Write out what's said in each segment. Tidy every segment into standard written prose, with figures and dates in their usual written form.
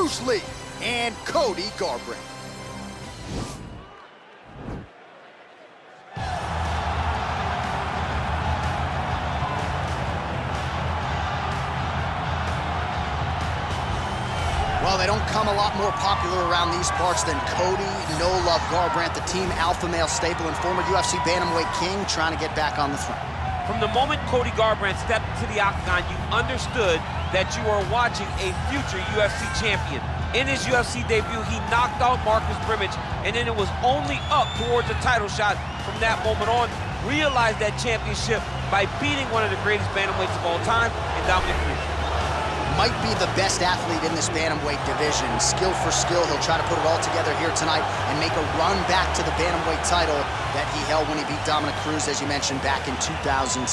Bruce Lee and Cody Garbrandt. Well, they don't come a lot more popular around these parts than Cody No Love Garbrandt, the team alpha male staple and former UFC bantamweight king, trying to get back on the throne. From the moment Cody Garbrandt stepped into the octagon, you understood that you are watching a future UFC champion. In his UFC debut, he knocked out Marcus Brimage, and then it was only up towards a title shot from that moment on. Realized that championship by beating one of the greatest bantamweights of all time in Dominic Cruz. Might be the best athlete in this bantamweight division. Skill for skill, he'll try to put it all together here tonight and make a run back to the bantamweight title that he held when he beat Dominic Cruz, as you mentioned, back in 2016.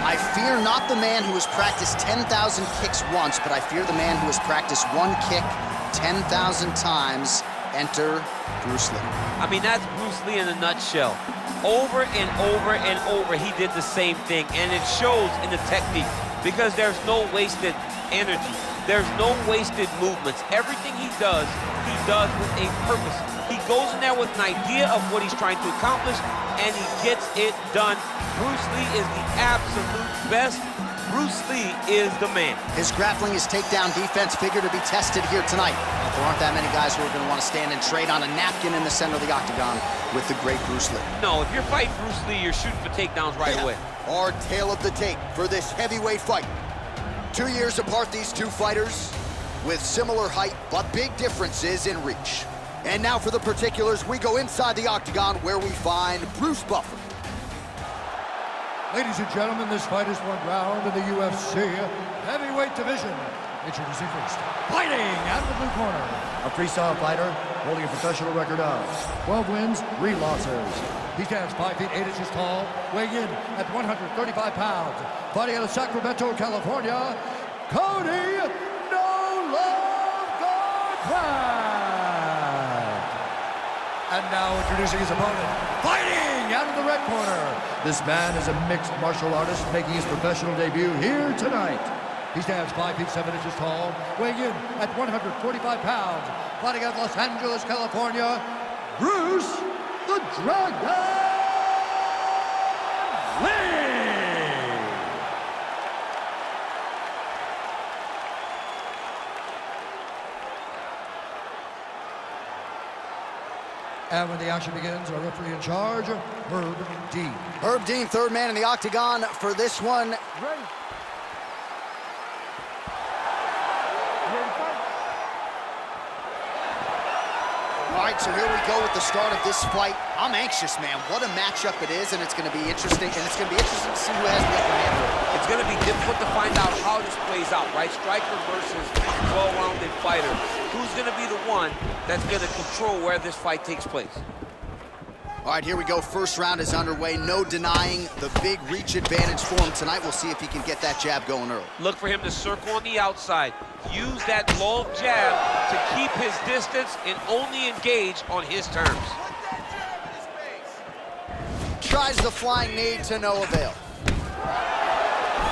I fear not the man who has practiced 10,000 kicks once, but I fear the man who has practiced one kick 10,000 times. Enter Bruce Lee. I mean, that's Bruce Lee in a nutshell. Over and over and over, he did the same thing, and it shows in the technique because there's no wasted energy. There's no wasted movements. Everything he does with a purpose. He goes in there with an idea of what he's trying to accomplish, and he gets it done. Bruce Lee is the absolute best. Bruce Lee is the man. His grappling, his takedown defense figure to be tested here tonight. There aren't that many guys who are going to want to stand and trade on a napkin in the center of the octagon with the great Bruce Lee. No, if you're fighting Bruce Lee, you're shooting for takedowns right away. Our tale of the tape for this heavyweight fight. 2 years apart, these two fighters, with similar height, but big differences in reach. And now for the particulars, we go inside the octagon where we find Bruce Buffer. Ladies and gentlemen, this fight is one round in the UFC heavyweight division. Introducing first, fighting out of the blue corner. A freestyle fighter holding a professional record of 12 wins, 3 losses. He stands 5 feet 8 inches tall, weighing in at 135 pounds. Fighting out of Sacramento, California, Cody No Love Garbrandt. And now introducing his opponent, fighting out of the red corner. This man is a mixed martial artist making his professional debut here tonight. He stands 5 feet 7 inches tall, weighing in at 145 pounds. Fighting out of Los Angeles, California, Bruce the Dragon Lee. And when the action begins, our referee in charge, Herb Dean. Herb Dean, third man in the octagon for this one. Ready. All right, so here we go with the start of this fight. I'm anxious, man. What a matchup it is, and it's going to be interesting. And it's going to be interesting to see who has the upper hand. It's going to be difficult to find out how this plays out, right? Striker versus well-rounded fighter. Who's going to be the one that's going to control where this fight takes place? All right, here we go. First round is underway. No denying the big reach advantage for him tonight. We'll see if he can get that jab going early. Look for him to circle on the outside. Use that long jab to keep his distance and only engage on his terms. Tries the flying knee to no avail.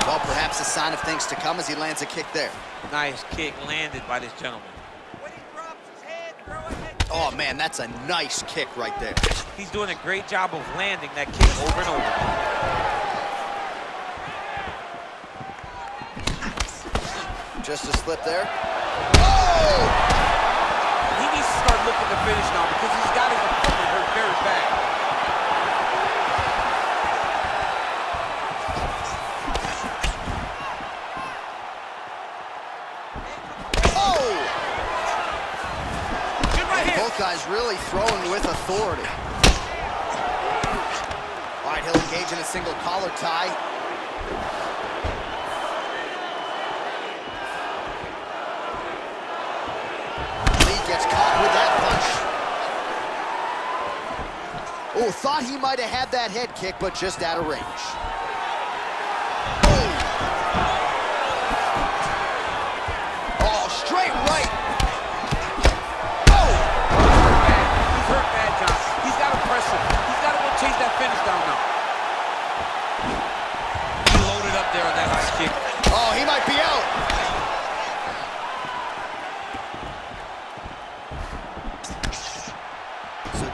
Well, perhaps a sign of things to come as he lands a kick there. Nice kick landed by this gentleman. Oh, man, that's a nice kick right there. He's doing a great job of landing that kick over and over. Just a slip there. Oh! He needs to start looking to finish now because he's got his opponent hurt very bad. Both guys really throwing with authority. All right, he'll engage in a single collar tie. Lee gets caught with that punch. Oh, thought he might have had that head kick, but just out of range. Oh, straight right.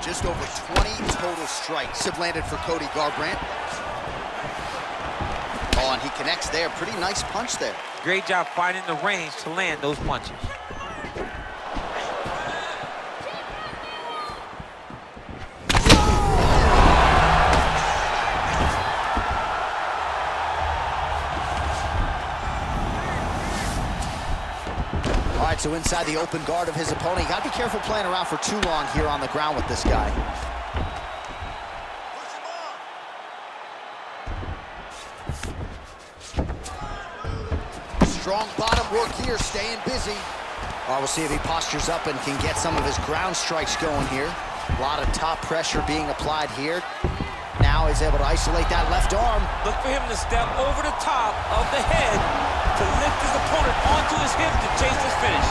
Just over 20 total strikes have landed for Cody Garbrandt. Oh, and he connects there. Pretty nice punch there. Great job finding the range to land those punches. All right, so inside the open guard of his opponent. You gotta be careful playing around for too long here on the ground with this guy. Strong bottom work here, staying busy. All right, we'll see if he postures up and can get some of his ground strikes going here. A lot of top pressure being applied here. Now he's able to isolate that left arm. Look for him to step over the top of the head to lift his opponent onto his hip to chase his finish.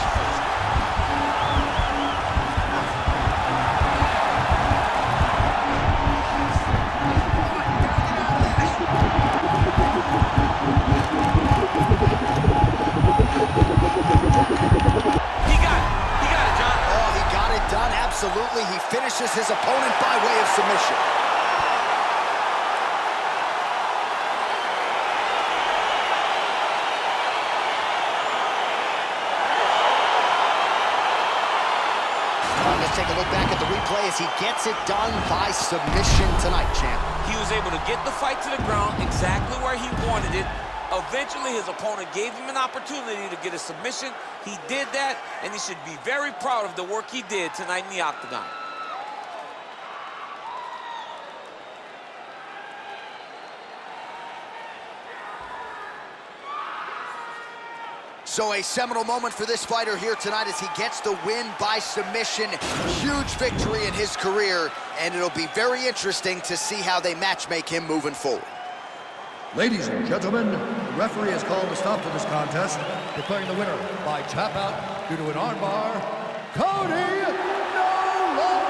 He got it, John. Oh, he got it done, absolutely. He finishes his opponent by way of submission. Let's take a look back at the replay as he gets it done by submission tonight, champ. He was able to get the fight to the ground exactly where he wanted it. Eventually, his opponent gave him an opportunity to get a submission. He did that, and he should be very proud of the work he did tonight in the octagon. So a seminal moment for this fighter here tonight as he gets the win by submission. Huge victory in his career, and it'll be very interesting to see how they matchmake him moving forward. Ladies and gentlemen, the referee has called a stop to this contest. Declaring the winner by tap out due to an armbar, Cody No Love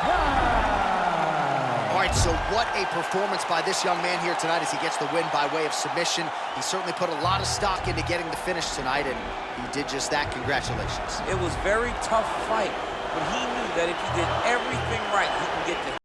Garbrandt. All right, so what a performance by this young man here tonight as he gets the win by way of submission. He certainly put a lot of stock into getting the finish tonight, and he did just that. Congratulations. It was a very tough fight, but he knew that if he did everything right, he can get the